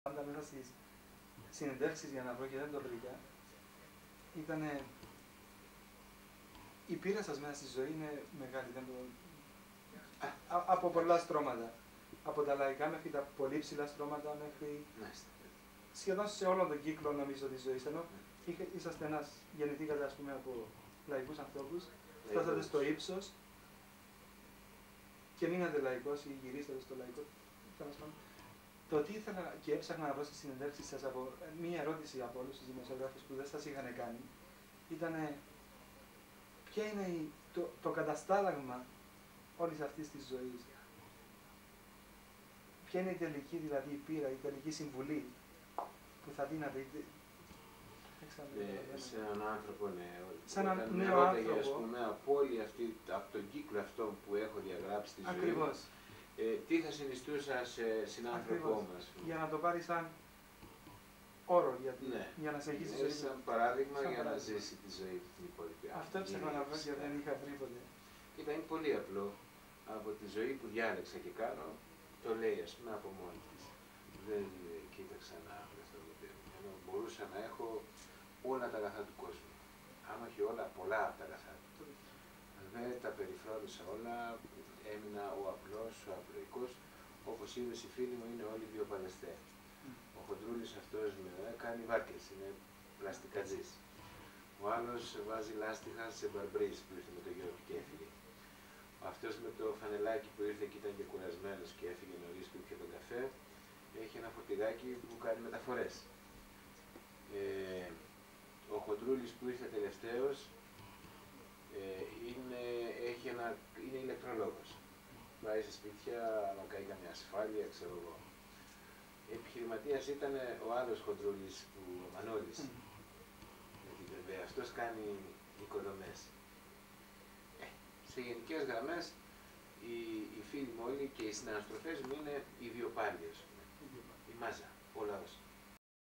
πάντα μέσα στις συνεντεύξεις για να βρω και δεν το βρήκα, ήταν η πείρα σας μέσα στη ζωή είναι μεγάλη. Δεν το... από πολλά στρώματα. Από τα λαϊκά μέχρι τα πολύ ψηλά στρώματα μέχρι σχεδόν σε όλο τον κύκλο νομίζω της ζωής. Ενώ είσαστε γεννηθήκατε ας πούμε από λαϊκούς ανθρώπους, φτάσατε στο ύψος και μείνατε λαϊκός ή γυρίσατε στο λαϊκό. Το τι ήθελα και έψαχνα να βρω στις συνεντεύξεις σας από μία ερώτηση από όλους τους δημοσιογράφους που δεν σας είχαν κάνει ήταν ποια είναι το καταστάλαγμα όλης αυτής της ζωής. Ποια είναι η τελική δηλαδή η πείρα, η τελική συμβουλή που θα δίνατε. Σε έναν άνθρωπο νέο. Σε έναν νέο άνθρωπο. Ας πούμε, από όλη αυτή, από τον κύκλο αυτό που έχω διαγράψει στη ζωή. Ακριβώς. Τι θα συνιστούσα σε συνάνθρωπό μας. Για να το πάρει σαν όρο, για να σε αγγίσει τη ζωή. Σαν παράδειγμα για να ζήσει τη ζωή του την υπόλοιπη. Αυτό έψαχνα να βρω και δεν είχα βρει ποτέ. Κοίτα, είναι πολύ απλό. Από τη ζωή που διάλεξα και κάνω, το λέει ας πούμε από μόνη της. Δεν κοίταξα να βρεθώ ποτέ. Ενώ μπορούσα να έχω όλα τα αγαθά του κόσμου. Άμα όχι όλα, πολλά από τα αγαθά του. Δεν τα περιφρόνησα όλα, έμεινα ο απλός, ο απλοϊκός. Όπως είδες, οι φίλοι μου είναι όλοι βιοπαλαιστέ. Ο Χοντρούλης αυτός κάνει βάρκες, είναι πλαστικατζής. Ο άλλος βάζει λάστιχα σε μπαρμπρίζ που ήρθε με το Γιώργο και έφυγε. Αυτός με το φανελάκι που ήρθε και ήταν και κουρασμένος και έφυγε νωρίς που είχε τον καφέ, έχει ένα φορτηγάκι που κάνει μεταφορές. Ο Χοντρούλης που ήρθε τελευταίος είναι ηλεκτρολόγος. Πάει σε σπίτια, να κάνει καμιά ασφάλεια, ξέρω εγώ. Επιχειρηματίας ήταν ο άλλος Χοντρούλης, ο Μανώλης, με την Βεβαία. Αυτός κάνει οικοδομές. Σε γενικές γραμμές, οι φίλοι μου όλοι και οι συναναστροφές μου είναι οι βιοπάλοι, η μάζα, ο λαός.